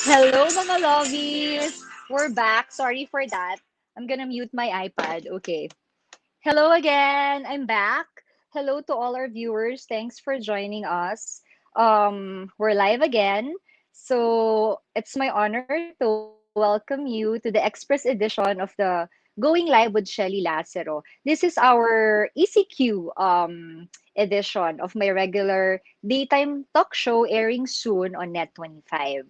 Hello mga lovies! We're back. Sorry for that. I'm gonna mute my iPad. Okay. Hello again. I'm back. Hello to all our viewers. Thanks for joining us. We're live again. So it's my honor to welcome you to the Express edition of the Going Live with Shelly Lazaro. This is our ECQ edition of my regular daytime talk show airing soon on Net 25.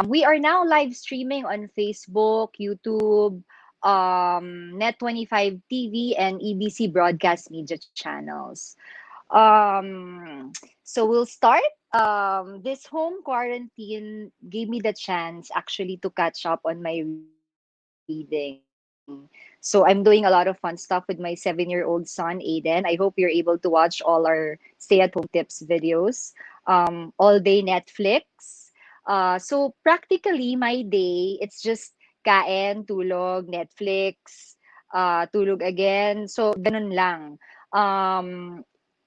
We are now live streaming on Facebook, YouTube, Net 25 TV, and EBC broadcast media channels. Um, so we'll start. This home quarantine gave me the chance actually to catch up on my reading. So I'm doing a lot of fun stuff with my 7-year-old son, Aiden. I hope you're able to watch all our stay-at-home tips videos. All day Netflix. So practically my day, it's just kain, tulog, Netflix, tulog again. So ganun lang.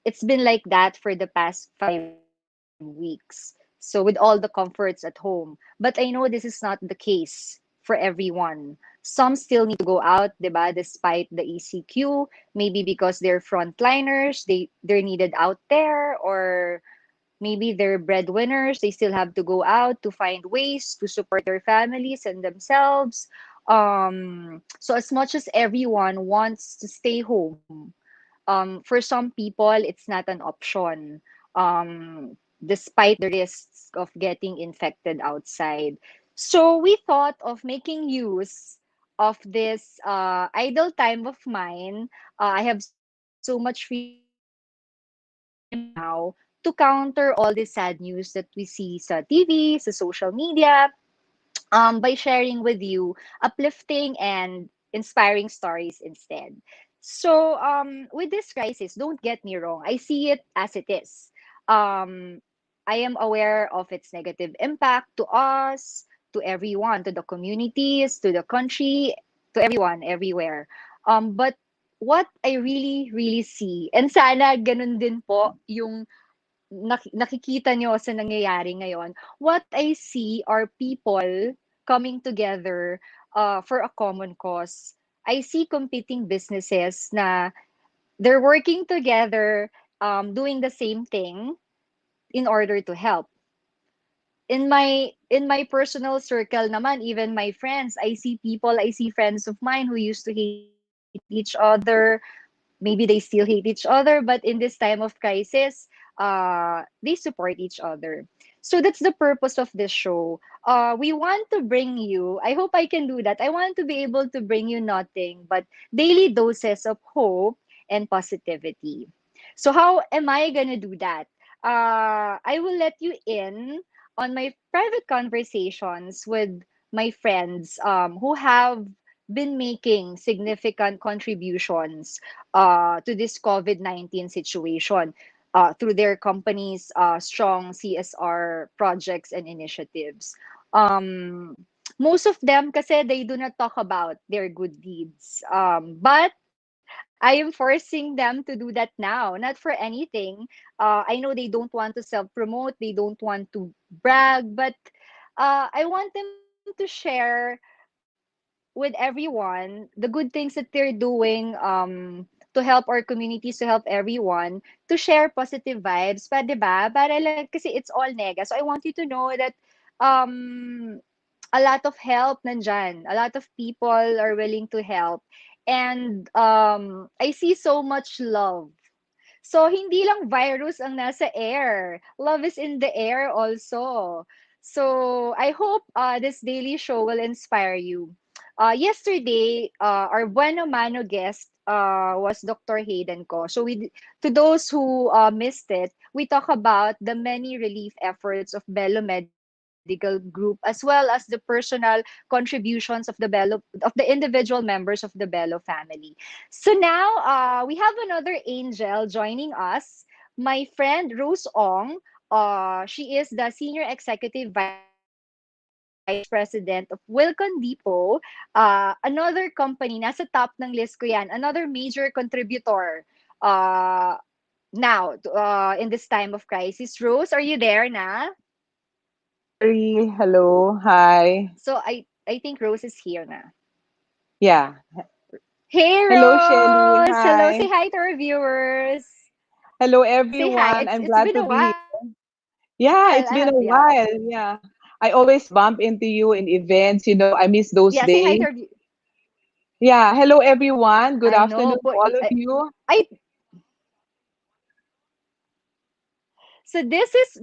It's been like that for the past 5 weeks. So with all the comforts at home. But I know this is not the case for everyone. Some still need to go out, 'di ba, despite the ECQ, maybe because they're frontliners, they're needed out there, or maybe they're breadwinners, they still have to go out to find ways to support their families and themselves. So as much as everyone wants to stay home, for some people, it's not an option, despite the risks of getting infected outside. So we thought of making use of this idle time of mine. I have so much free time now to counter all the sad news that we see sa TV, sa social media, by sharing with you uplifting and inspiring stories instead. So with this crisis, don't get me wrong, I see it as it is. Um, I am aware of its negative impact to us, to everyone, to the communities, to the country, to everyone, everywhere. But what I really see, and sana ganun din po yung nakikita nyo sa nangyayari ngayon, what I see are people coming together for a common cause. I see competing businesses na they're working together, doing the same thing in order to help. In my personal circle naman, even my friends, I see friends of mine who used to hate each other. Maybe they still hate each other, but in this time of crisis, they support each other. So that's the purpose of this show. We want to bring you, I hope I can do that. I want to be able to bring you nothing but daily doses of hope and positivity. So how am I gonna do that? I will let you in on my private conversations with my friends, who have been making significant contributions to this COVID-19 situation through their company's strong CSR projects and initiatives. Um, Most of them kasi they do not talk about their good deeds. But I am forcing them to do that now, not for anything. I know they don't want to self-promote, they don't want to brag, but I want them to share with everyone the good things that they're doing, to help our communities, to help everyone, to share positive vibes pa, 'di ba? Para lang kasi it's all nega. So I want you to know that um a lot of help nandyan. A lot of people are willing to help. And I see so much love. So, hindi lang virus ang nasa air. Love is in the air also. So, I hope this daily show will inspire you. Yesterday, our Bueno Mano guest was Dr. Hayden Ko. So, to those who missed it, we talk about the many relief efforts of Bello Medical Group, as well as the personal contributions of the individual members of the Bello family. So now, we have another angel joining us, my friend Rose Ong. She is the Senior Executive Vice President of Wilcon Depot. Another company, nasa top ng list ko yan, another major contributor now in this time of crisis. Rose, are you there na? Sherry. Hello. Hi. So I think Rose is here now. Yeah. Hey Hello, Shelly. Rose! Hello, say Hi. hi to our viewers. Hello, Say hi. everyone. I'm It's glad been to a be here. while. Yeah, it's been a Yeah. while. Yeah. I always bump into you in events. I miss those Yeah, say hi days. to our Yeah. Hello, everyone. Good I afternoon know. to all of you. I So this is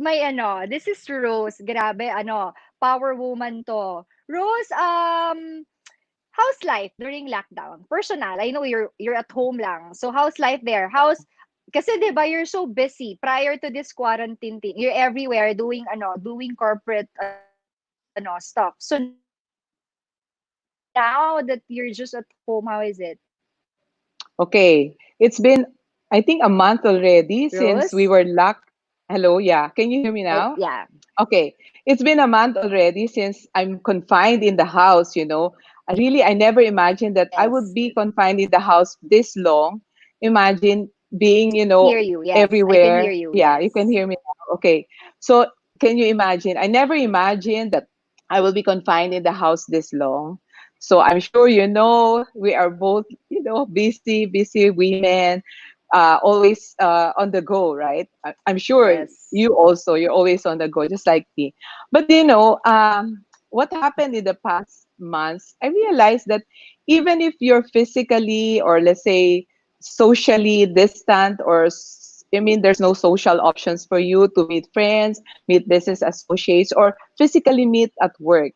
Rose. Grabe, power woman to. Rose, how's life during lockdown? Personal, I know you're at home lang. So how's life there? Kasi 'di ba you're so busy prior to this quarantine thing. You're everywhere doing corporate stuff. So now that you're just at home, how is it? Okay. It's been, I think, a month already Rose? since we were locked. Hello. Yeah. Can you hear me Oh, now? yeah. Okay. It's been a month already since I'm confined in the house. I never imagined that I would Yes. be confined in the house this long. Imagine being, Hear you. Yes. I can hear everywhere. you. Yeah, you can Yes. hear me now. Okay. So can you imagine? I never imagined that I will be confined in the house this long. So I'm sure we are both, busy, busy women, always on the go, right? I'm sure Yes. you're always on the go, just like me. But what happened in the past months, I realized that even if you're physically, or let's say socially distant, there's no social options for you to meet friends, meet business associates, or physically meet at work,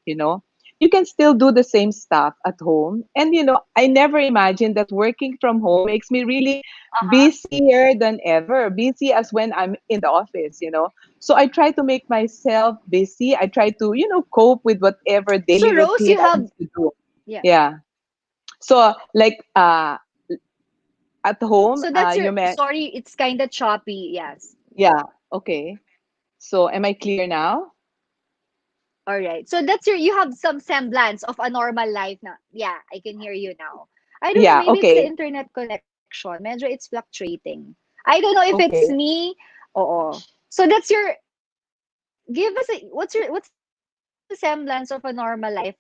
you can still do the same stuff at home. And I never imagined that working from home makes me really Uh-huh. busier than ever, busy as when I'm in the office. So I try to make myself busy. I try to, cope with whatever So daily Rose, routine you I have have to do. yeah. Yeah. So like at home, So that's you your met. sorry, it's kind of choppy. Yes. Yeah. Okay. So am I clear now? All right. So that's your you have some semblance of a normal life now. Yeah, I can hear you now. I don't know, Yeah. maybe it's the Okay. internet connection. Medyo it's fluctuating. I don't know if it's Okay. me. Oo. So that's your give us a what's the semblance of a normal life for you? Do you have that?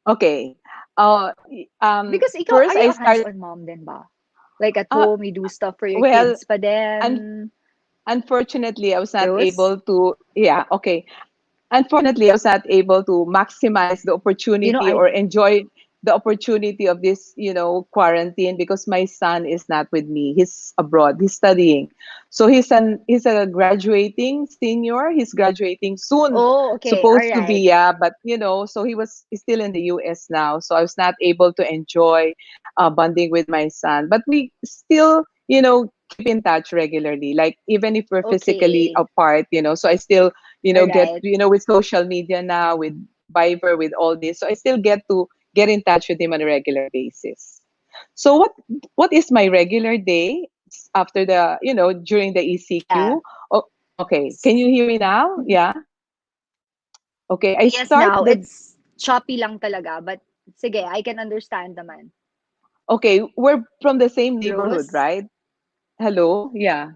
Okay. Because ikaw, are you a First I hands-on started. mom din ba? Like at Uh, home, you do stuff for your well, kids pa un- then, unfortunately, I was not Rose? able to. Yeah. Okay. Unfortunately, I was not able to maximize the opportunity I or enjoy the opportunity of this, quarantine, because my son is not with me. He's abroad. He's studying. So he's a graduating senior. He's graduating soon, Oh, okay. All supposed to be, right. yeah. But so he's still in the US now. So I was not able to enjoy bonding with my son. But we still, keep in touch regularly. Like even if we're physically Okay. apart, so I still All get right. with social media now, with Viber, with all this, so I still get to get in touch with him on a regular basis. So what is my regular day after the during the Yeah. ECQ? Oh, okay, can you hear me now? Yeah. Okay, I Yes, start now the it's choppy lang talaga, but sige, I can understand naman. okay, we're from the same neighborhood, Rose? right? Hello. Yeah,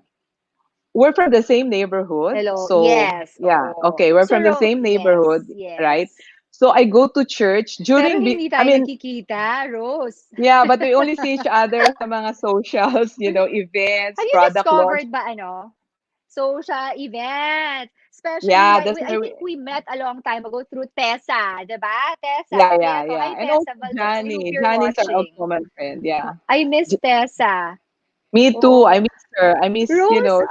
we're from the same neighborhood. Hello. So Yes, yeah, oo. okay, we're So from the same neighborhood, yes, right? yes. So I go to church Pero during hindi I tayo mean, nagkikita, Rose. yeah, but we only see each other sa mga socials, events, Have you product launch. discovered ba social event? Especially Yeah, like that's I where we, think we met a long time ago through Tessa, 'di ba? Tessa, yeah, yeah, Tessa. yeah. Hi And also Tessa Valdez. I hope Johnny. you're Johnny's our old watching. common friend. Yeah. I miss J- Tessa. Me too. I Oh, miss her. I miss, Rose,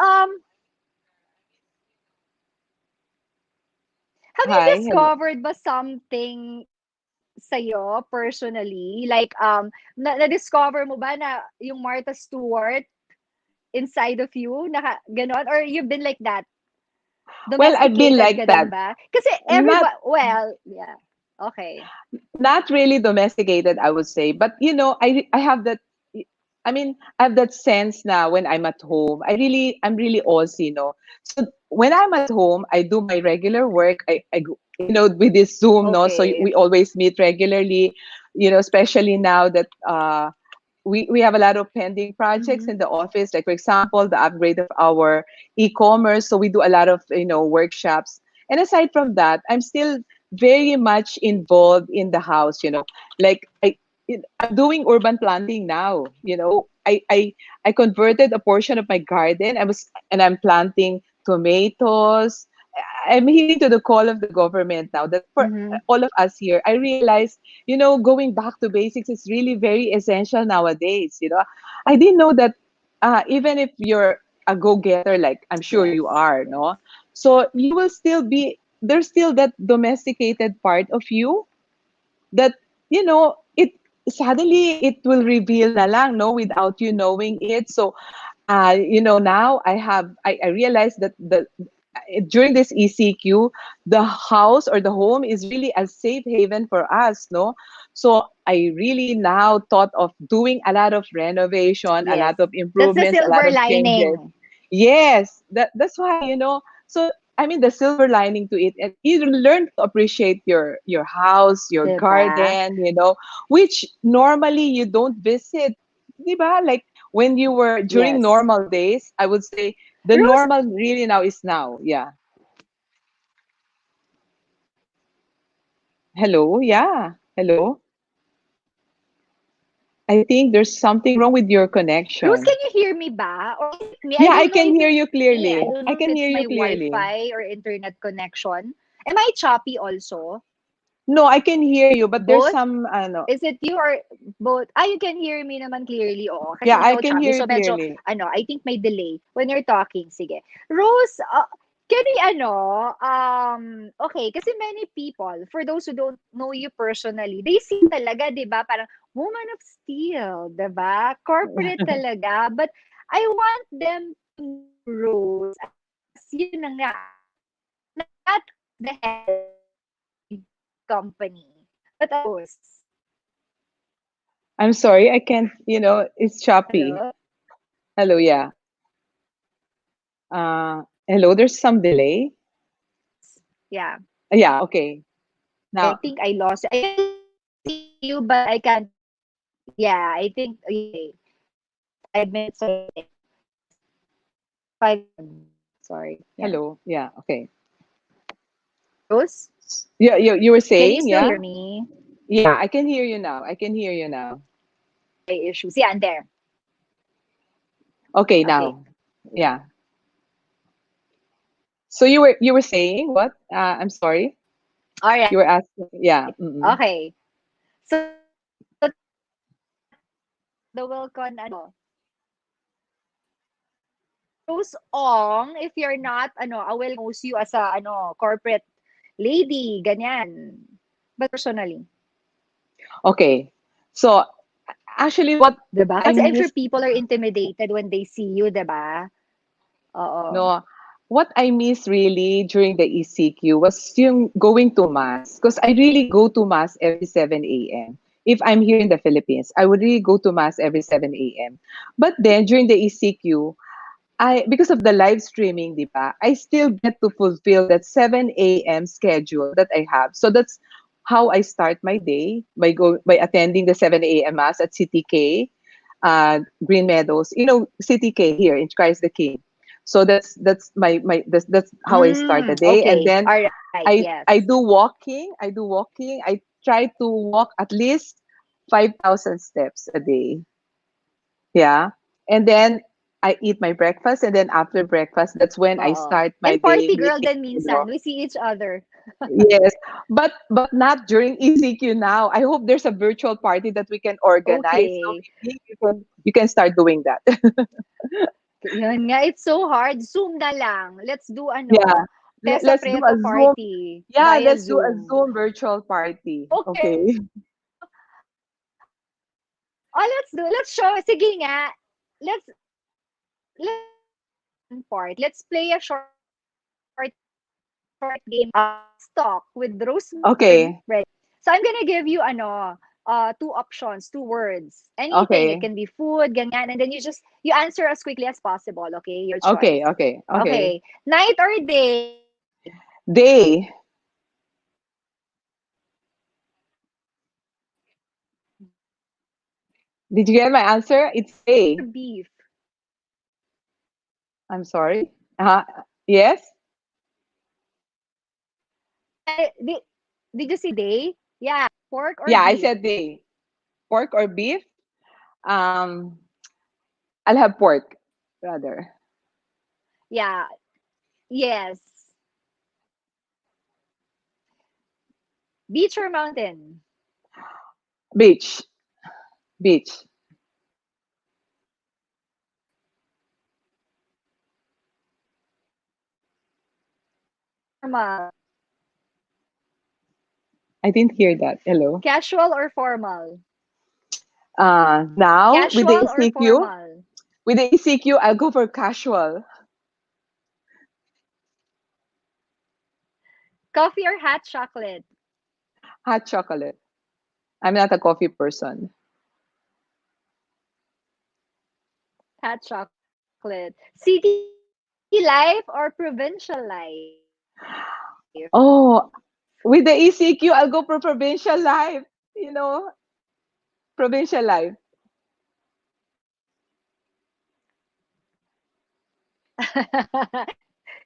have you hi, hello. discovered ba something sa'yo personally? Like, na-discover mo ba na yung Martha Stewart inside of you? Ganon? Or you've been like that? Well, I've been Domesticated like ka that. din ba? Kasi Not everybody, well, yeah. Okay. not really domesticated, I would say, but I have that. I mean, I have that sense now when I'm at home. I'm really Aussie. So when I'm at home, I do my regular work. I go, with this Zoom, no. So Okay. we always meet regularly. Especially now that we have a lot of pending projects in Mm-hmm. the office. Like for example, the upgrade of our e-commerce. So we do a lot of workshops. And aside from that, I'm still very much involved in the house, like I'm doing urban planting now. I converted a portion of my garden. And I'm planting tomatoes. I'm heeding to the call of the government now that for Mm-hmm. all of us here, I realize, going back to basics is really very essential nowadays. I didn't know that even if you're a go-getter, like I'm sure you Yes. are, no? So you will still there's still that domesticated part of you that, it suddenly it will reveal na lang, no, without you knowing it. So now I realized that during this ECQ, the house or the home is really a safe haven for us, no? So I really now thought of doing a lot of renovation, a lot Yes. of That's the improvements, a lot silver of changes. lining. Yes, that's why, so I mean the silver lining to it, and you learn to appreciate your house, your Diba? garden, which normally you don't visit, diba? Like when you were during Yes. normal days, I would say the Rose, normal really now is now. Yeah. Hello. Yeah. Hello. I think there's something wrong with your Rose, can connection. you hear me ba? Or is it me? I Yeah, I don't know can if hear it's you me. I clearly. don't know I if can it's hear my you clearly. Wi-Fi or internet connection. Am I choppy also? No, I can hear you, but there's Both? some no. Is it you or both? You can hear me naman clearly. Oo. Yeah, Kasi I no can choppy. hear you So medyo, clearly. I think may delay when you're talking. Sige. Rose, can we, okay, kasi many people, for those who don't know you personally, they see you talaga, di ba? Parang woman of steel, di ba? Corporate talaga. But I want them to know Rose as, yun na nga, not as the head of a big company, but as Rose. I'm sorry, I can't, it's choppy. Hello? Hello, yeah. Hello, there's some delay. Yeah. Yeah, okay. I Now, think I lost. I can see you, but I can't. Yeah, I think. Yeah, okay. 5 minutes already. Yes. 5 minutes. Sorry. Yeah. hello. Yeah, okay. Rose, Yeah, you were can you saying, still yeah? hear me? Yeah, I can hear you now. I can hear you now. Wi-Fi issues. Yeah, and there. Okay, Okay. now. Yeah. So you were saying what? I'm sorry. All You were right. asking. Yeah. Mm-mm. Okay. So talking about the Wilcon, Rose Ong, if you're not, Wilcon knows you as a, corporate lady, ganyan. But personally, Okay. So actually, what 'di ba? I Kasi I'm sure miss people are intimidated when they see you, 'di ba? Oo. no, what I miss really during the ECQ was yung going to mass, because I really go to mass every 7 a.m. If I'm here in the Philippines, I would really go to mass every 7 a.m. But then during the ECQ, because of the live streaming, di ba, I still get to fulfill that 7 a.m. schedule that I have. So that's how I start my day by attending the 7 a.m. mass at CTK, Green Meadows. CTK here in Christ the King. So that's that's how I start the day, and Okay. then All right. I Yes. do walking. I do walking. I try to walk at least 5,000 steps a day. Yeah. And then I eat my breakfast. And then after breakfast, that's when I Oo. start my And day party girl meeting. din minsan. We see each other. Yes. But not during ECQ now. I hope there's a virtual party that we can organize. So Okay. maybe you can start doing that. Yun nga, it's so hard. Zoom na lang. Let's do Yeah. Tessa Let's do a Preto Zoom. party Yeah, via let's do a Zoom. Zoom virtual party. Okay. Okay. Let's show. Sige nga. Let's do one part. Let's play a short game. Let's talk with Rosemary. Okay. Ready? So I'm gonna give you two options, two words. Anything. It Okay. can be food, ganyan, and then you answer as quickly as possible. Okay, your Okay. choice. Okay. Okay. Okay, night or day? Day. Did you get my answer? It's Chicken day. or beef? I'm sorry. Yes? Did you say day? Yeah, pork Yeah, or I beef? said they. Pork or beef? Um, I'll have pork rather. Yeah, yes. Beach or mountain? Beach. Beach. Formal. I didn't hear that. Hello. Casual or formal? Now with the Casual or ECQ, formal? with the ECQ, I'll go for casual. Coffee or hot chocolate? Hot chocolate. I'm not a coffee person. Hot chocolate. City life or provincial life? Oh, with the ECQ, I'll go for provincial life. You know, provincial life.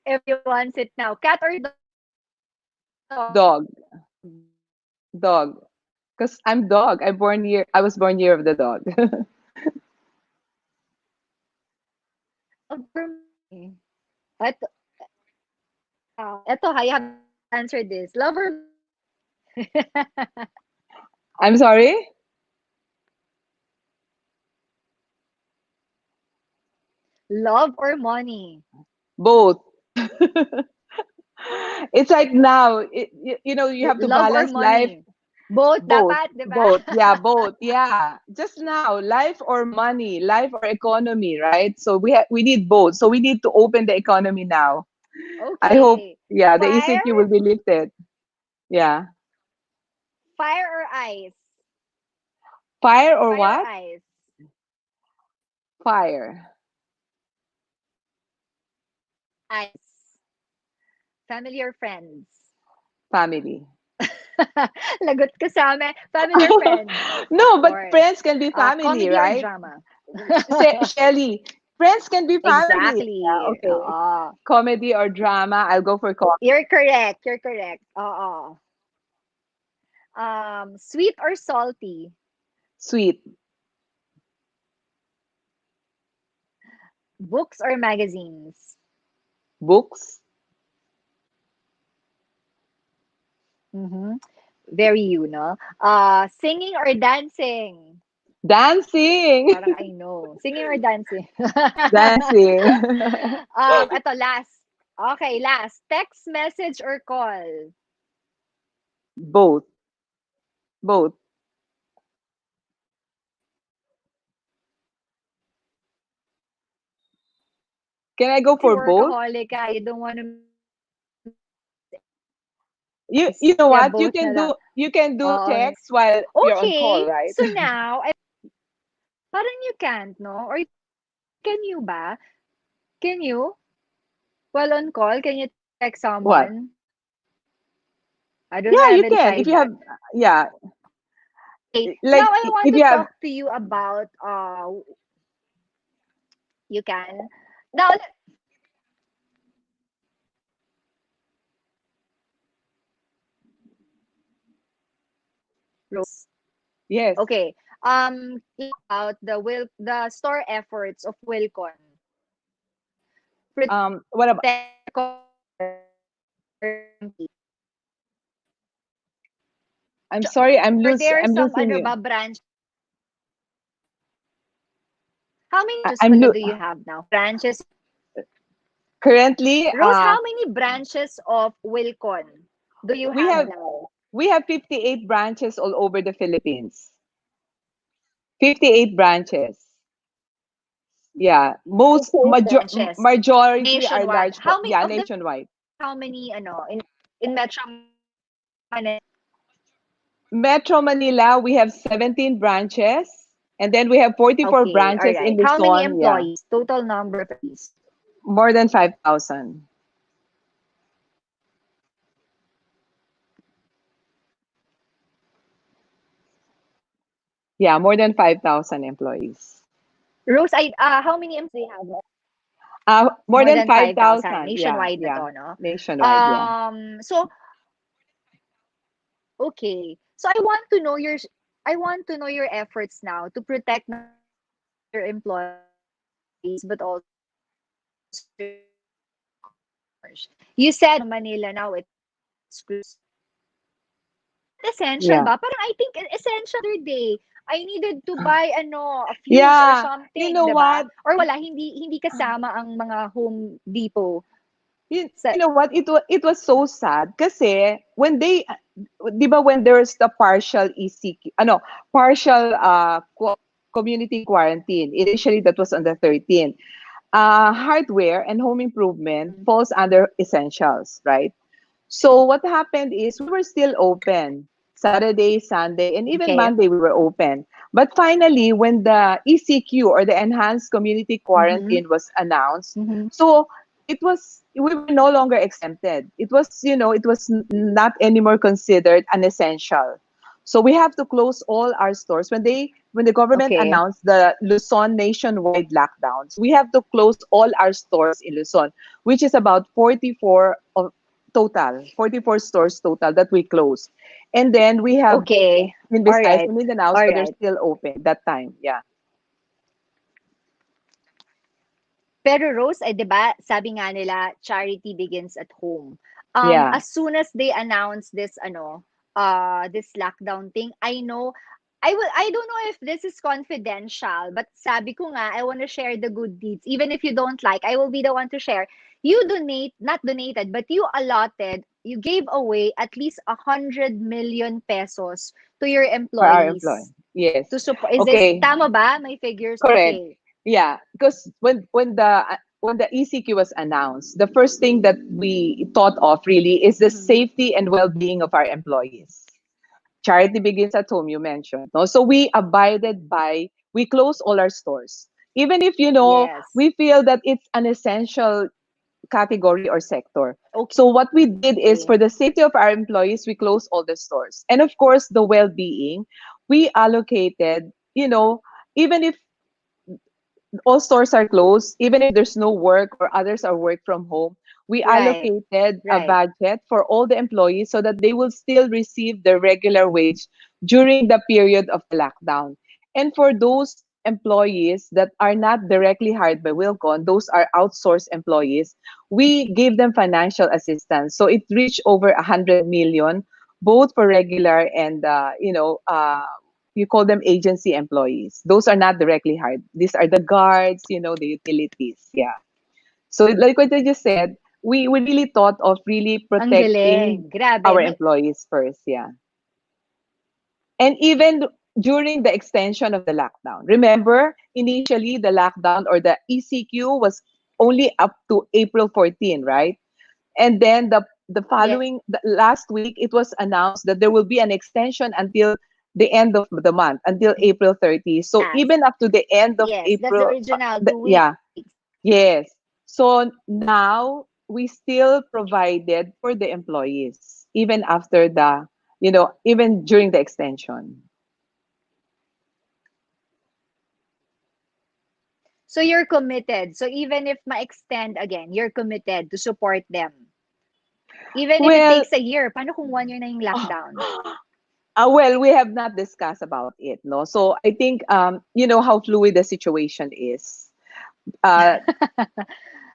Everyone sit now. Cat or dog? Dog. Dog. Because I'm dog. I was born year of the dog. Love or money? Eto, eto ha, you have to answer this. Love or money? I'm sorry? Love or money? Both. It's like now, you have to Love or balance life. money? Both Both. dapat, di ba? Both. Yeah, both. Yeah. Just now, life or money, life or economy, right? So we need both. So we need to open the economy now. I hope, Okay. yeah, the Fire? ECQ will be lifted. Yeah. Fire or ice? Fire or Fire or what? ice? Fire. Ice. Family or friends? Family. Lagot ka sa amin. Family or friends? No, Of but course. friends can be family, Comedy or right? drama? Shelly, friends can be family. Yeah, Exactly. okay. Oo. Comedy or drama, I'll go for comedy. You're correct. You're correct. Oo. Sweet or salty? Sweet. Books or magazines? Books. Mm-hmm. Very you, no? Singing or dancing? Dancing. Parang I know. Singing or dancing? Dancing. Ito, last. Okay, last. Text message or call? Both. Both. Can I go Kasi for both? workaholic ka, you don't want to miss any messages. You know Kaya what? both na lang. You can do Oo. text while you're on call, Okay, right? so now, parang you can't, no? Or can you ba? Can you? While on call, can you text What? someone? I don't know, I Yeah, haven't you can. tried If you that. have, yeah, Okay, now like I want if to you have, talk to you about you can. Now, Rose. yes. Okay. About the store efforts of Wilcon to What about? protect customer I'm sorry, Are there I'm some losing ano you. ba branch? How many I'm branches pala do you have now? Branches. currently. Rose, how many branches of Wilcon do you We have have now? 58 branches all over the Philippines. 58 branches. Yeah, most 58 branches majority are nationwide. large. How many Yeah, of them? nationwide. How many in Metro Manila? Metro Manila, we have 17 branches, and then we have 44 Okay, all branches in right. How many Luzon. Yeah, employees? Total number of employees. more than 5,000. Yeah, more than 5,000 employees. Rose, how many employees do you have? More More than than 5,000. 5,000. Yeah, Nationwide na yeah, to, no? nationwide. Yeah. So Okay. So I want to know your efforts now to protect not only your employees but also your customers. You said Manila now it's cruise. Is that essential ba? Parang I think essential the other Yeah. day. I needed to buy a fuse or something, 'di ba? Yeah. Or You wala, know what? hindi kasama ang mga Home Depot sa. You know what? It was so sad kasi when they, 'di ba, when there's the partial ECQ, ano, partial community quarantine. Initially that was on the 13th. Hardware and home improvement Mhm. falls under essentials, right? So what happened is we were still open Saturday, Sunday, and even Okay. Monday we were open. But finally, when the ECQ or the enhanced community Mhm. quarantine was announced, Mhm. so it was, we were no longer exempted. It was, it was not anymore considered an essential. So we have to close all our stores when the government Okay. announced the Luzon nationwide lockdowns. We have to close all our stores in Luzon, which is about 44 of total, 44 stores total that we closed. And then we have Okay. in All Visayas right. and Mindanao, All so they're right. still open that time. Yeah. Pero Rose, ay 'di ba, sabi nga nila, charity begins at home. Yeah. As soon as they announce this this lockdown thing, I don't know if this is confidential, but sabi ko nga, I want to share the good deeds. Even if you don't like, I will be the one to share. Not donated, but you gave away at least 100 million pesos to your For our employee. employees Yes. to support. Is this Okay. tama ba? My figures? Correct. Okay. Yeah, because when the ECQ was announced, the first thing that we thought of really is the Mhm. safety and well-being of our employees. Charity begins at home, you mentioned. No? So we closed all our stores. Even if, Yes. we feel that it's an essential category or sector. So Okay. what we did is, for the safety of our employees, we closed all the stores. And of course, the well-being, we allocated, even if all stores are closed, even if there's no work or others are work from home, we Right. allocated a Right. budget for all the employees so that they will still receive their regular wage during the period of the lockdown. And for those employees that are not directly hired by Wilcon, those are outsourced employees, we gave them financial assistance. So it reached over 100 million, both for regular and, you call them agency employees. Those are not directly hired. These are the guards, the utilities. Yeah. So like what I just said, we really thought of really Ang galing. protecting Grabe. our employees first. Yeah. And even during the extension of the lockdown. Remember, initially the lockdown or the ECQ was only up to April 14, right? And then the last week it was announced that there will be an extension until the end of the month, until April 30. So Yes. even up to the end of Yes. That's the April, original yeah, 2 weeks. yes. So now we still provided for the employees even after even during the extension. So you're committed. So even if ma-extend again, you're committed to support them. Even if it Well, takes a year. Paano kung 1 year na yung lockdown? well, we have not discussed about it, no. So I think, you know how fluid the situation is. Uh,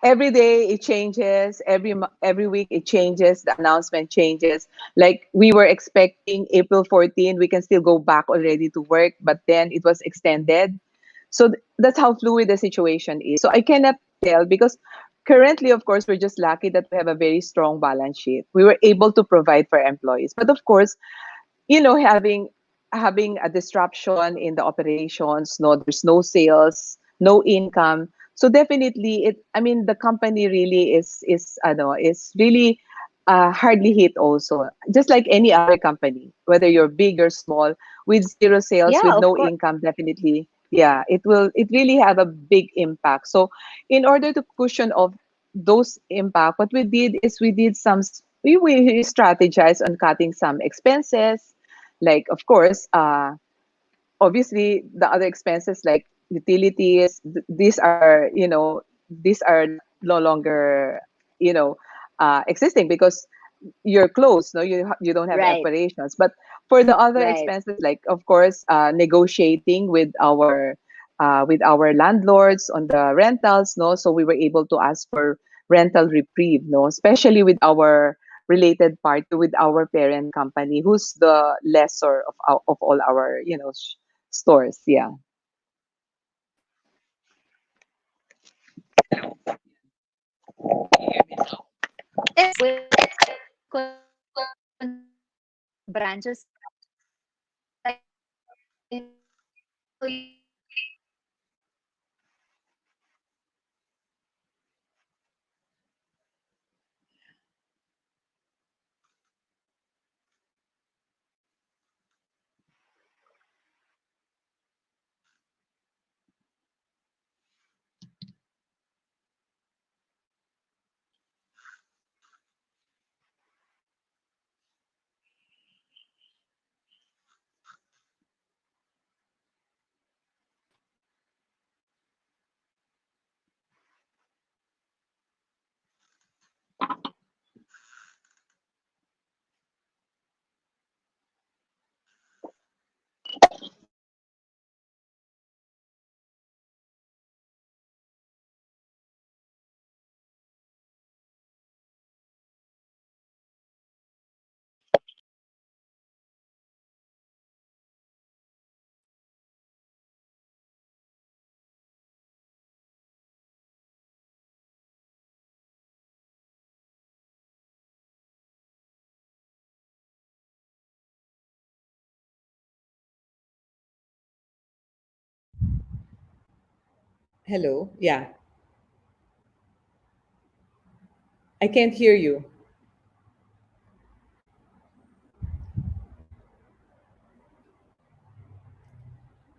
every day it changes, every week it changes, the announcement changes. Like we were expecting April 14 we can still go back already to work, but then it was extended. So that's how fluid the situation is. So I cannot tell because currently, of course, we're just lucky that we have a very strong balance sheet. We were able to provide for employees, but of course, having a disruption in the operations, no, there's no sales, no income. So definitely the company really is really hardly hit also, just like any other company, whether you're big or small, with zero sales, Yeah, with of no course. income. Definitely, yeah, it really have a big impact. So in order to cushion of those impact, what we did is we strategized on cutting some expenses, like of course, obviously the other expenses like utilities, these are no longer, existing because you're closed, no, you don't have Right. operations. But for the other Right. expenses, like of course negotiating with our landlords on the rentals, no, so we were able to ask for rental reprieve, no, especially with our related party, with our parent company, who's the lessor of all our, stores. Yeah. Hello. Yeah, I can't hear you.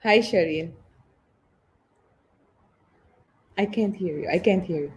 Hi, Sherry. I can't hear you. I can't hear you.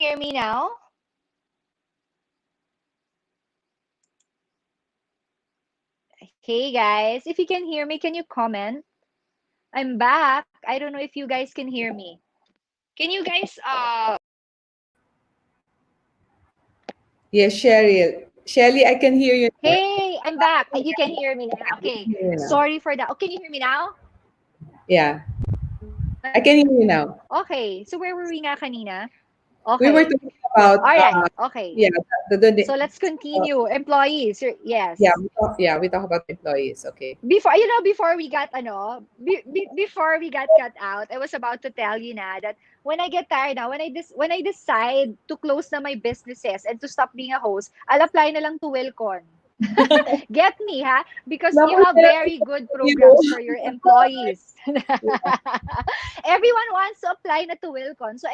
hear me now? Hey guys, if you can hear me, can you comment? I'm back. I don't know if you guys can hear me. Can you guys Yes, Cheryl. Shelly, I can hear you now. Hey, I'm back. You can hear me now. I Okay. can hear you now. Sorry for that. Oh, can you hear me now? Yeah, I can hear you Okay. now. So where were we nga kanina? Okay. We were talking All about, right. Okay. yeah, So let's continue. Employees. yeah, Yes. we talk about employees. Okay. Before we got before we got cut out, I was about to tell you na that when I get tired now, when I decide to close na my businesses and to stop being a host, I'll apply na lang to Wilcon. Get me, ha? Because Now, you we're have gonna very good you. programs for your employees. Everyone wants to apply na to Wilcon. So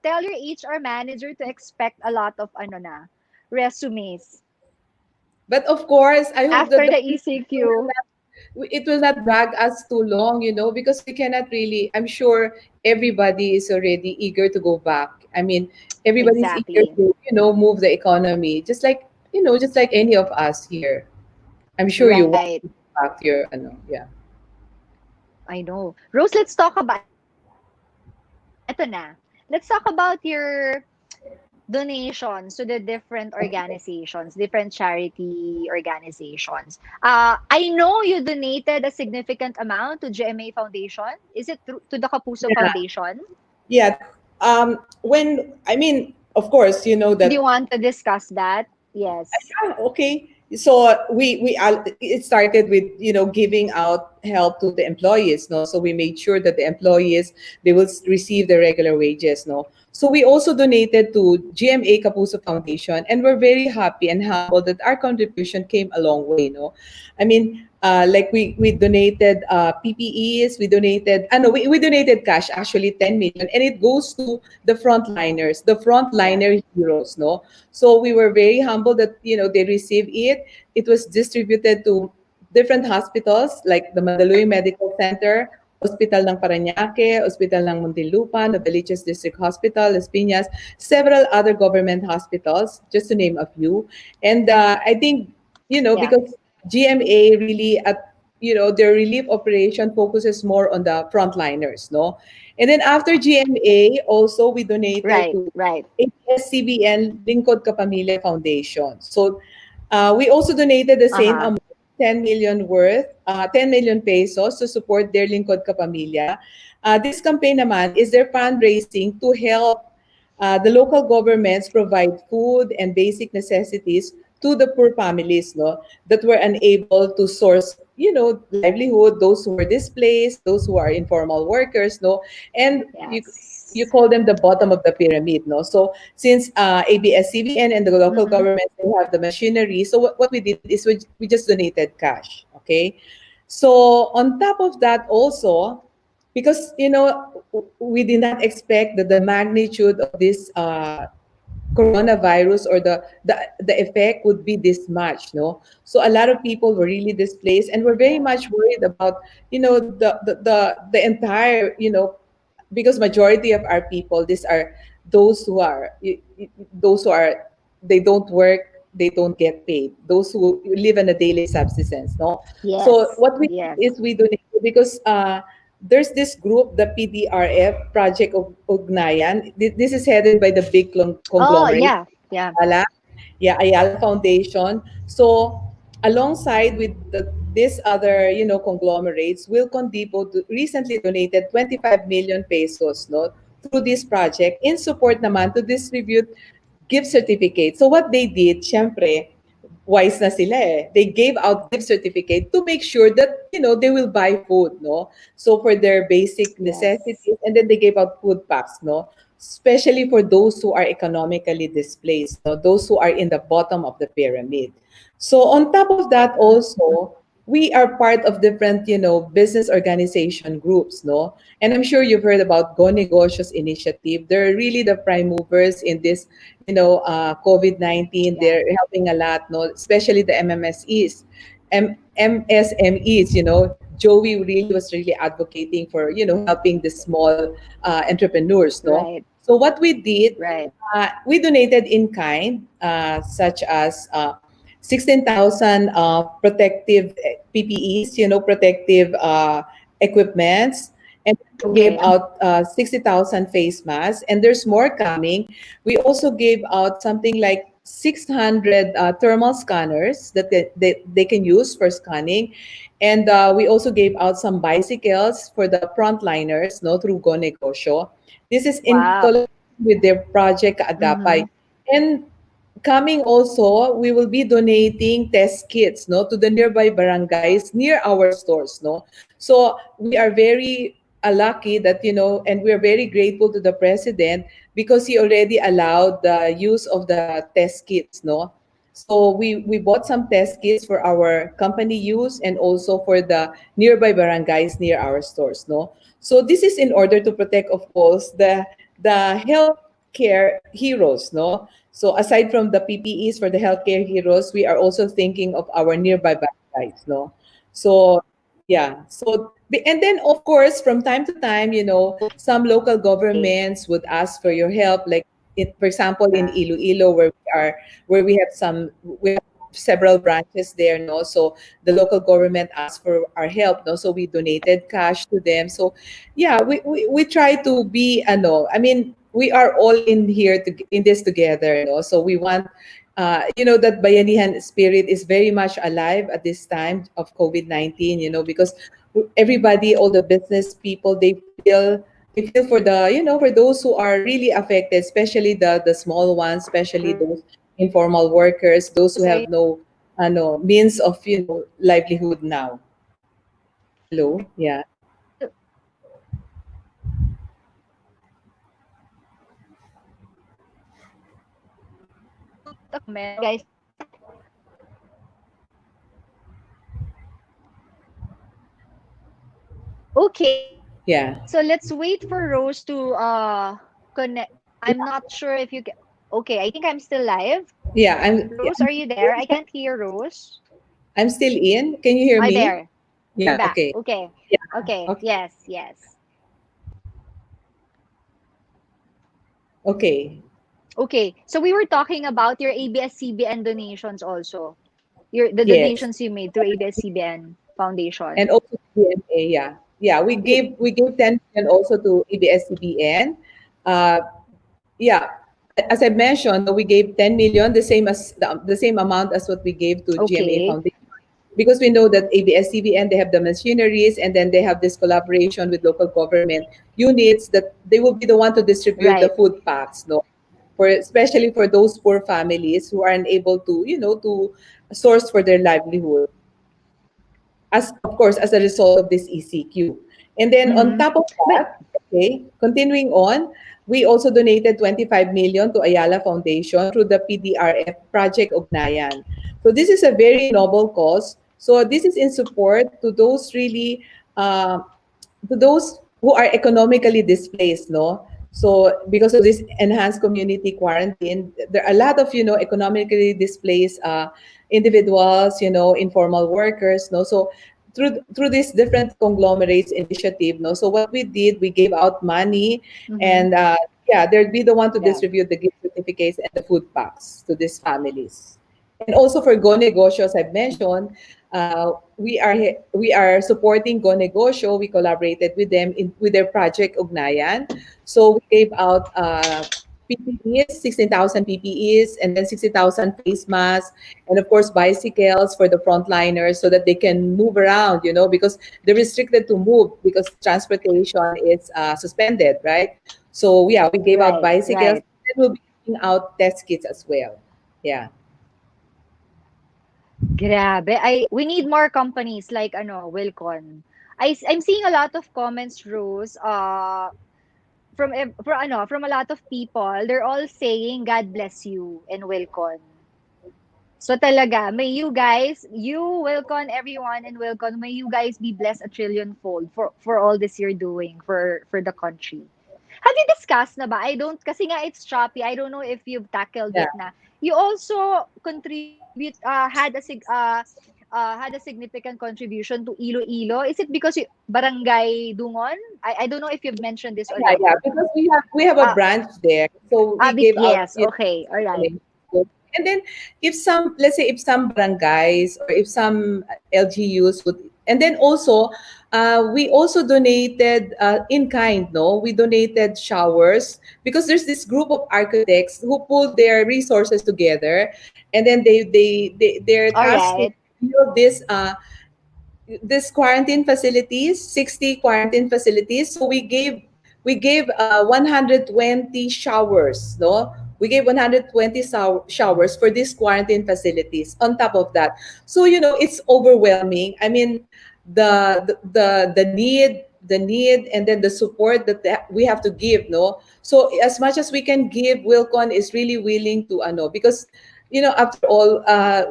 tell your HR manager to expect a lot of resumes But of course, I hope that after the ECQ. it will not drag us too long, because we cannot really, I'm sure everybody is already eager to go back. I mean, everybody's eager Exactly. to, move the economy, just like any of us here. I'm sure you want Right. to go back to your, yeah. I know. Rose, let's talk about eto na. Let's talk about your donations to the different organizations, different charity organizations. I know you donated a significant amount to GMA Foundation. Is it to the Kapuso Foundation? Yeah. Yeah. When, I mean, of course, you know Do you that. want to discuss that? Yes. Ah, okay. So it started with, giving out help to the employees, no. So we made sure that the employees, they will receive the regular wages, no. So we also donated to GMA Kapuso Foundation, and we're very happy and humble that our contribution came a long way, no. I mean, like we donated PPEs, we donated cash, actually 10 million, and it goes to the Yeah. frontliner heroes, no. So we were very humble that, they received it. It was distributed to different hospitals like the Mandaluyong Medical Center, Hospital ng Parañaque, Hospital ng Muntinlupa, Novaliches District Hospital, Las Piñas, several other government hospitals, just to name a few. And I think, Yeah. because GMA really, their relief operation focuses more on the frontliners, no? And then after GMA, also we donated Right. to Right. ABS-CBN Lingkod Kapamilya Foundation. So we also donated the same Uh-huh. amount, 10 million worth, 10 million pesos to support their Lingkod Kapamilya. This campaign naman is their fundraising to help the local governments provide food and basic necessities to the poor families, no, that were unable to source, livelihood, those who were displaced, those who are informal workers, no, and you Yes. call them the bottom of the pyramid, no. So since ABS-CBN and the local Mm-hmm. governments, they have the machinery, so what we did is we just donated cash, okay. So on top of that also, because we did not expect that the magnitude of this coronavirus, or the effect would be this much, no. So a lot of people were really displaced, and we're very Yeah. much worried about, the entire, because majority of our people, these are those who are those who are they don't work, they don't get paid, those who live on a daily subsistence, no. So Yes. what we did Yes. is we donated, because there's this group, the PDRF, Project of Ugnayan. This is headed by the big Oh, conglomerate, yeah. Yeah. Ayala. Yeah, Ayala Foundation. So alongside with this other, conglomerates, Wilcon Depot recently donated 25 million pesos, no, through this project in support naman to distribute gift certificates. So what they did, syempre, wise na sila eh. They gave out gift certificate to make sure that, they will buy food, no? So for their basic Yes. necessities, and then they gave out food packs, no? Especially for those who are economically displaced, no? Those who are in the bottom of the pyramid. So on top of that Mhm. also, we are part of different, business organization groups, no? And I'm sure you've heard about Go Negocios initiative. They're really the prime movers in this, COVID-19. Yeah. They're helping a lot, no? Especially the MMSEs, MSMEs, Joey really was really advocating for, helping the small entrepreneurs, no? Right. So what we did, Right. we donated in kind, such as 16,000 protective PPEs, protective equipments, and we gave Okay. out 60,000 face masks, and there's more coming. We also gave out something like 600 thermal scanners that they can use for scanning. And we also gave out some bicycles for the frontliners, no, through Go Negosyo. This is in Wow. collaboration with their project Mm-hmm. Agapay. And coming also, we will be donating test kits, no, to the nearby barangays near our stores, no. So we are very lucky that, and we are very grateful to the president because he already allowed the use of the test kits, no. So we bought some test kits for our company use and also for the nearby barangays near our stores, no. So this is in order to protect, of course, the healthcare heroes, no. So aside from the PPEs for the healthcare heroes, we are also thinking of our nearby barangays, no. So yeah. So and then of course from time to time, some local Okay. governments would ask for your help, like for example in Iloilo where we have several branches there, no. So the local government asked for our help, no. So we donated cash to them. So yeah, we try to be we are all in here in this together, no. So we want that bayanihan spirit is very much alive at this time of COVID-19, because everybody, all the business people, they feel for for those who are really affected, especially the small ones, especially those informal workers, those who have no means of livelihood now. Hello, yeah, Okay. yeah, So let's wait for Rose to connect. I'm not sure if you can. Okay, I think I'm still live. yeah. Rose, are you there? I can't hear Rose. I'm still in. Can you hear I me? there. You're Yeah. back. Okay. Okay. Yeah. Okay. Okay. Yes, yes. Okay. Okay. So we were talking about your ABS-CBN donations also. The Yes. donations you made through ABS-CBN And Foundation. also BMA, yeah. Yeah, You, we gave 10 million also to ABS-CBN. Uh, yeah, as I mentioned, we gave 10 million, the same amount as what we gave to GMA okay. Foundation, because we know that ABS-CBN, they have the machineries, and then they have this collaboration with local government units that they will be the one to distribute the Right. food packs, no, for especially for those poor families who aren't able to to source for their livelihood, as of course as a result of this ECQ. And then on Mm-hmm. top of But that, okay, continuing on, we also donated 25 million to Ayala Foundation through the PDRF Project Ugnayan. So this is a very noble cause. So this is in support uh, to those who are economically displaced, no. So because of this enhanced community quarantine, there are a lot of economically displaced individuals, informal workers, no. So through these different conglomerates initiative, no. So what we did, we gave out money, mm-hmm. and yeah, they'd be the one to Yeah. distribute the gift certificates and the food packs to these families. And also for Go Negosyo, as I've mentioned, we are supporting Go Negosyo. We collaborated with them with their project Ugnayan. So we gave out PPEs, 16,000 PPEs, and then 60,000 face masks, and of course bicycles for the frontliners so that they can move around, because they're restricted to move because transportation is suspended, right? So yeah, we gave out Right. bicycles, Right. and we'll be giving out test kits as well. Yeah. Grabe. We need more companies like Wilcon. I'm seeing a lot of comments, Rose, from a lot of people. They're all saying God bless you and Wilcon. So talaga, may Wilcon, everyone in Wilcon, may you guys be blessed a trillion fold for all this you're doing for the country. Have you discussed na ba? I don't, kasi nga it's choppy. I don't know if you've tackled Yeah. it na. You also contribute, had had a significant contribution to Iloilo? Is it because Barangay Dungon? I don't know if you've mentioned this Yeah, yeah, already. because we have a Ah, branch there, so we give out, yes. Okay. All right. and then if some, let's say, if some barangays or if some LGUs would, and then also we also donated in kind. No, we donated showers because there's this group of architects who pulled their resources together, and then they're All tasked to right. build this quarantine facilities, 60 quarantine facilities. So we gave 120 showers, no? We gave 120 showers for these quarantine facilities on top of that. So, it's overwhelming. I mean, the need and then the support that we have to give, no? So as much as we can give, Wilcon is really willing to because after all,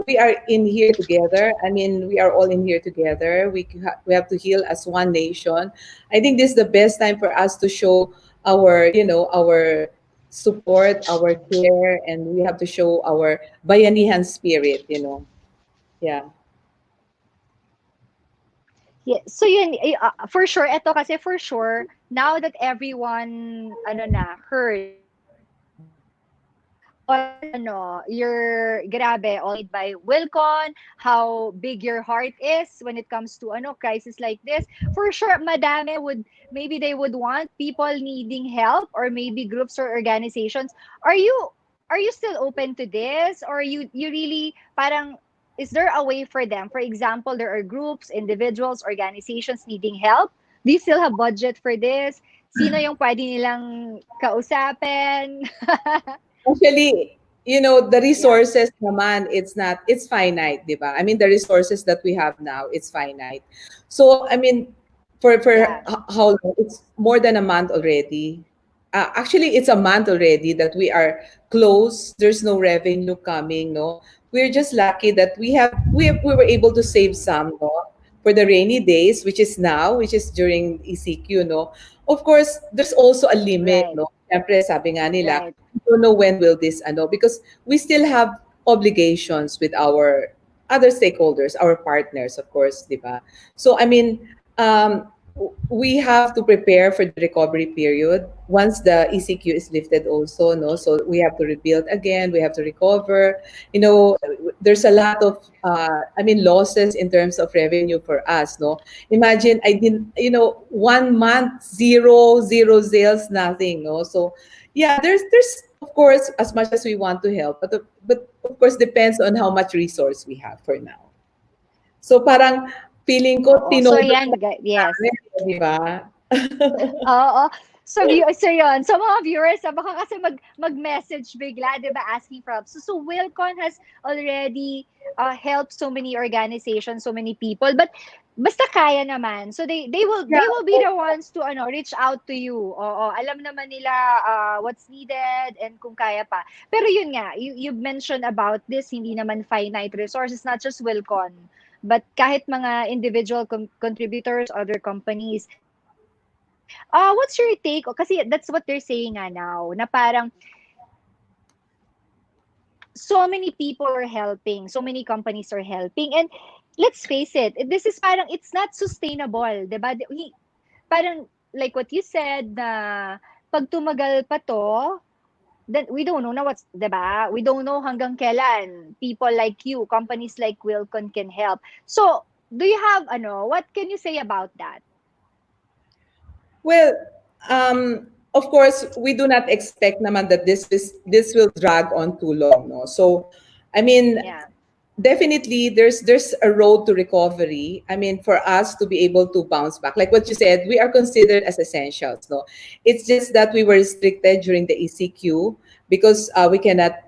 we are in here together. I mean, we are all in here together. We have to heal as one nation. I think this is the best time for us to show our support, our care, and we have to show our bayanihan spirit. Yeah. Yeah, so yun, for sure, eto kasi for sure, now that everyone, heard all your, grabe, all made by Wilcon, how big your heart is when it comes to, crisis like this. For sure, madame maybe they would want people needing help or maybe groups or organizations. Are you, still open to this? Or you really, parang, is there a way for them? For example, there are groups, individuals, organizations needing help. Do you still have budget for this? Sino yung pwede nilang kausapin? Actually, the Yeah, resources naman, it's finite, di ba? I mean, the resources that we have now, it's finite. So, I mean, for yeah, how long? It's more than a month already. Actually, it's a month already that we are closed. There's no revenue coming, no? We're just lucky that we were able to save some, no? For the rainy days, which is now, which is during ECQ, no? Of course, there's also a limit, right, no? Siyempre, sabi nga nila, right. we don't know when will this, because we still have obligations with our other stakeholders, our partners, of course, di ba? So, I mean, we have to prepare for the recovery period once the ECQ is lifted also, no? So we have to rebuild again, we have to recover. There's a lot of, losses in terms of revenue for us, no? Imagine I didn't, 1 month, zero sales, nothing, no? So yeah, there's of course, as much as we want to help, but of course depends on how much resource we have for now. So parang feeling ko Oo. So tinulog yan, na yes. namin, di ba? Oo. So yun, sa mga viewers, baka kasi mag-message bigla, 'di ba, asking for help. So Wilcon has already helped so many organizations, so many people, but basta kaya naman. So Yeah, they will be the ones to reach out to you. Oo, alam naman nila what's needed and kung kaya pa. Pero yun nga, you mentioned about this, hindi naman finite resources, not just Wilcon, but kahit mga individual contributors, other companies. What's your take? Kasi that's what they're saying nga now, na parang so many people are helping, so many companies are helping, and let's face it, this is parang it's not sustainable, 'di ba? Parang like what you said na pag tumagal pa to, then we don't know na what's, 'di ba? We don't know hanggang kailan people like you, companies like Wilcon can help. So, do you have what can you say about that? well, of course, we do not expect naman that this will drag on too long, no? So, I mean, Yeah. definitely there's a road to recovery. I mean, for us to be able to bounce back, like what you said, we are considered as essentials, no? It's just that we were restricted during the ECQ because we cannot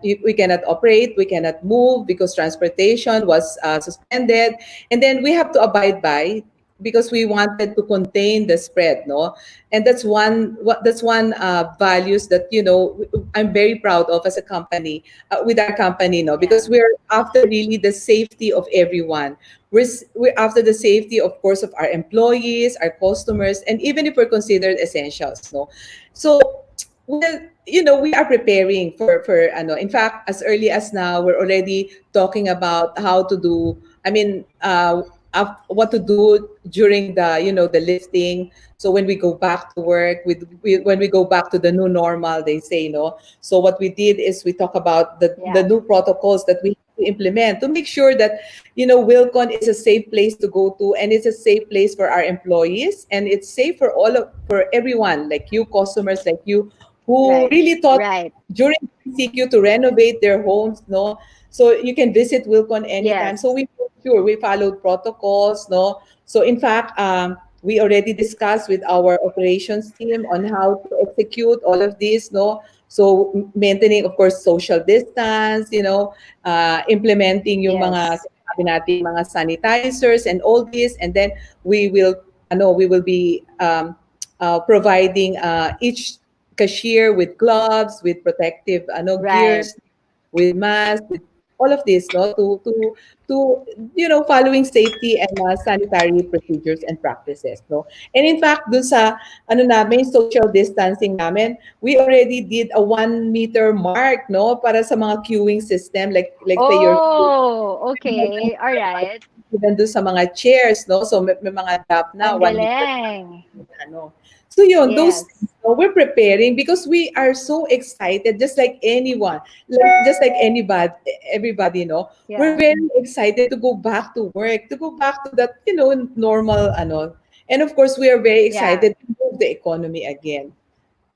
operate, we cannot move because transportation was suspended, and then we have to abide by because we wanted to contain the spread, no? And that's one values that I'm very proud of as a company, with our company, no, Yeah. because we're after really the safety of everyone. We're after the safety, of course, of our employees, our customers, and even if we're considered essentials, no. So Well, we are preparing for ano. In fact, as early as now, we're already talking about how to do. I mean, what to do during the lifting. So when we go back to work, when we go back to the new normal, they say no. So what we did is we talk about the Yeah. new protocols that we have to implement to make sure that Wilcon is a safe place to go to, and it's a safe place for our employees, and it's safe for everyone, like you customers, like you who Right. really thought Right. during CQ to renovate their homes, no? So you can visit Wilcon anytime. So Yes. we sure we followed protocols, no? So in fact, we already discussed with our operations team on how to execute all of this, no? So maintaining, of course, social distance, implementing yung mga Yes. sinabi nating mga sanitizers and all this, and then we will be providing each cashier with gloves, with protective Right. gears, with masks, with all of this, no, to following safety and sanitary procedures and practices, no. And in fact, dun sa namin social distancing namin, we already did a 1 meter mark, no, para sa mga queuing system, like say your Oh, okay. All right. even doon sa mga chairs, no? So may mga gap na, Ang 1 meter galing. ano. So yun, those Yes. things, no, we're preparing because we are so excited, just like anyone, just like anybody, everybody, no. We're Yeah. very excited to go back to work, to go back to that, normal, And of course, we are very Yeah. excited to move the economy again.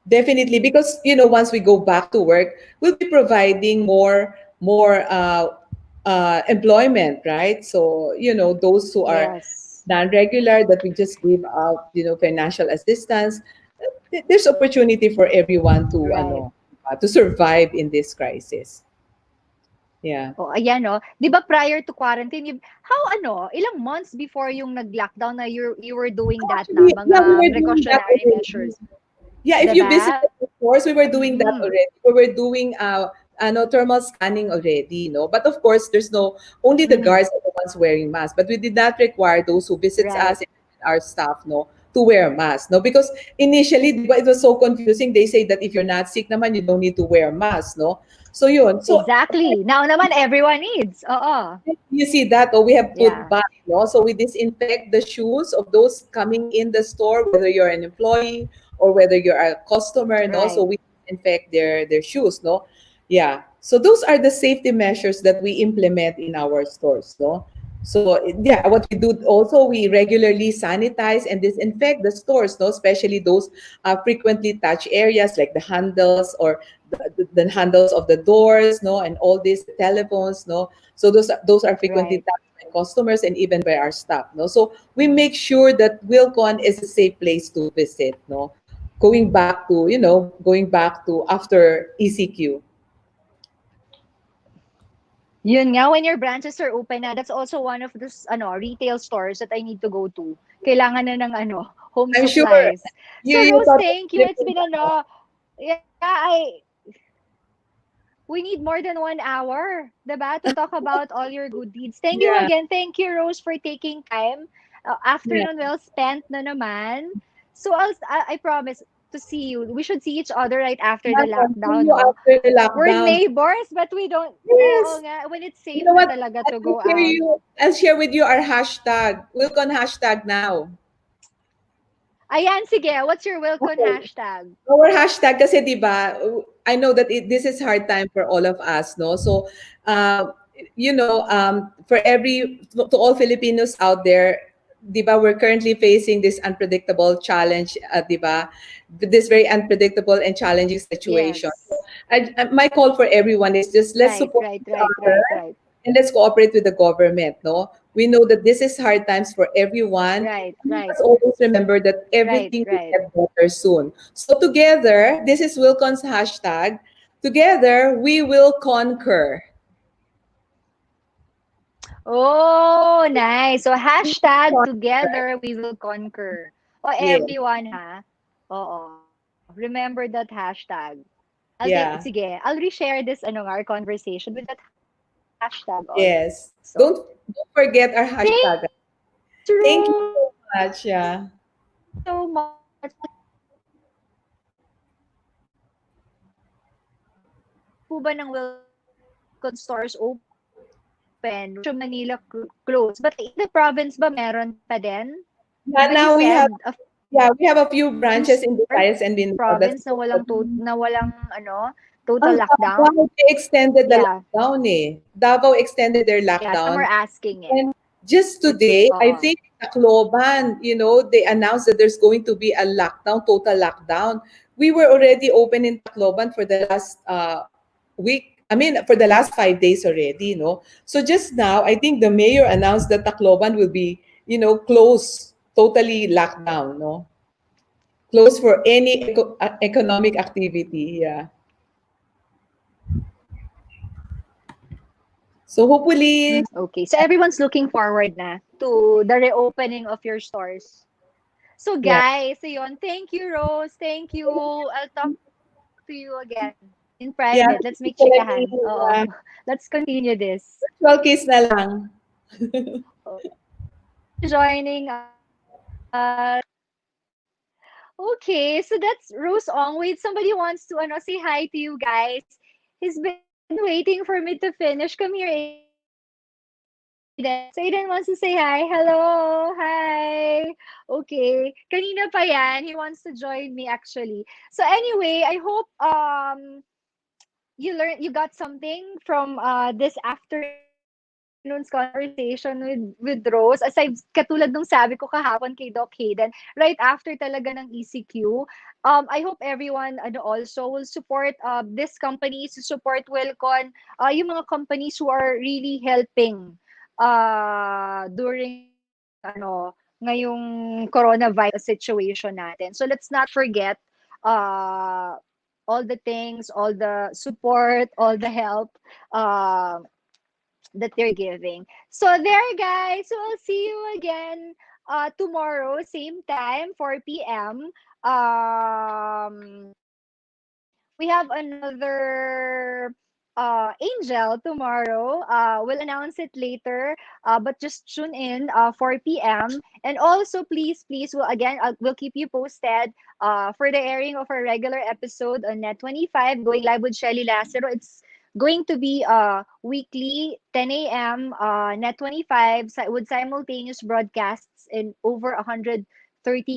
Definitely, because once we go back to work, we'll be providing more employment, right? So those who are Yes. non-regular, that we just give out financial assistance. There's opportunity for everyone Right. to survive in this crisis. Yeah. Oh, ayan, no. 'Di ba prior to quarantine, how ilang months before yung nag-lockdown na you were doing that na Actually, yeah, we mga were doing that precautionary already. measures, Yeah, if 'di you visit ba? the stores, we were doing that Mm. already. We were doing thermal scanning already, no. But of course, there's no only the Mm. guards are the ones wearing masks. But we did not require those who visits Right. us and our staff, no, to wear masks, no, because initially, di ba, it was so confusing. They say that if you're not sick, naman, you don't need to wear mask, no. So yun. So Exactly. Now naman everyone needs. Oo. you see that, or we have put Yeah. back, so we disinfect the shoes of those coming in the store, whether you're an employee or whether you're a customer, no. So Right. we disinfect their shoes, no. Yeah. So those are the safety measures that we implement in our stores, no. So yeah, what we do also, we regularly sanitize and disinfect the stores, no, especially those frequently touched areas like the handles or the handles of the doors, no, and all these telephones, no. So those are frequently Right. touched by customers and even by our staff, no. So we make sure that Wilcon is a safe place to visit, no. Going back to after ECQ. Yun nga, when your branches are open na, that's also one of those retail stores that I need to go to. Kailangan na ng home I'm sure supplies. you So you Rose, thought of thank you. It's Philippines, been yeah, we need more than 1 hour, diba, to talk about all your good deeds. Thank you yeah, again. Thank you, Rose, for taking time. yeah. Afternoon well spent na naman. So I promise to see you. We should see each other right after the Yeah, see lockdown, you no? after the We're lockdown. neighbors, but we don't. Oo Yes. nga, when it's You safe know na what? talaga I to will go share out. you. I'll share with you our hashtag. Wilcon hashtag now. Ayan, sige. What's your Wilcon Okay. hashtag? Our hashtag kasi 'di ba, I know that this is hard time for all of us, no? So, for to all Filipinos out there, 'di ba, we're currently facing this unpredictable challenge, 'di ba? This very unpredictable and challenging situation. So, Yes. my call for everyone is just let's Right, support right, each right, other right, right. and let's cooperate with the government, no? We know that this is hard times for everyone. Right, We right, must always remember that right, everything will right. get better soon. So together, this is Wilcon's hashtag. Together, we will conquer. Oh, nice. So hashtag Conquer. together we will conquer. Oh, Yeah, everyone ha. Oo. Remember that hashtag. yeah, Sige, I'll reshare this our conversation with that hashtag also. yes. Don't Thank you forget our so much, hashtag. Rose. Thank you Thank so you much. so Yeah. much. I'll keep you posted. po ba ng Wilcon stores open? Metro Manila closed. But in the province ba meron pa din? Because they Now we have, said a yeah, we have a few few branches in stores Visayas and in Mindanao that's province na open. walang total Ang lockdown. Davao, they extended the Yeah. lockdown eh. Davao extended their Yeah, some are lockdown. asking it. And just It's today, I think Tacloban, they announced that there's going to be a lockdown, total lockdown. We were already open in Tacloban for the last week. I mean, for the last 5 days already, So just now, I think the mayor announced that Tacloban will be, closed, totally locked down, no? Closed for any economic activity, yeah. So hopefully, okay. So everyone's looking forward na to the reopening of your stores. So yeah. guys, ayun, thank you Rose, thank you. I'll talk to you again in private. Let's Yeah, make thank you chikahan. talaga. Oo. Let's continue this. Virtual case na lang. Okay, thank you for joining us. Okay, so that's Rose Ong. Wait, somebody wants to say hi to you guys. He's been waiting for me to finish. Come here, Aiden. So Aiden wants to say hi. Hello, hi. Okay, kanina pa yan. He wants to join me actually. So anyway, I hope you got something from this afternoon's conversation with Rose. Aside katulad nung sabi ko kahapon kay Doc Hayden, right after talaga ng ECQ. I hope everyone also will support these companies, support Wilcon, yung mga companies who are really helping during ngayong coronavirus situation natin. So let's not forget uh all the things, all the support, all the help uh, that they're giving. So there, guys. So I'll see you again tomorrow, same time, 4 p.m. We have another angel tomorrow. We'll announce it later, but just tune in 4 p.m. And also, please, we'll keep you posted for the airing of our regular episode on Net 25, going live with Shelly Lazaro. It's going to be weekly 10 a.m. Net 25 with simultaneous broadcasts in over 130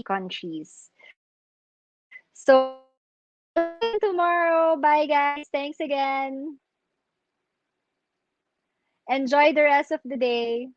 countries. So I'll see you again tomorrow. Bye, guys. Thanks again. Enjoy the rest of the day.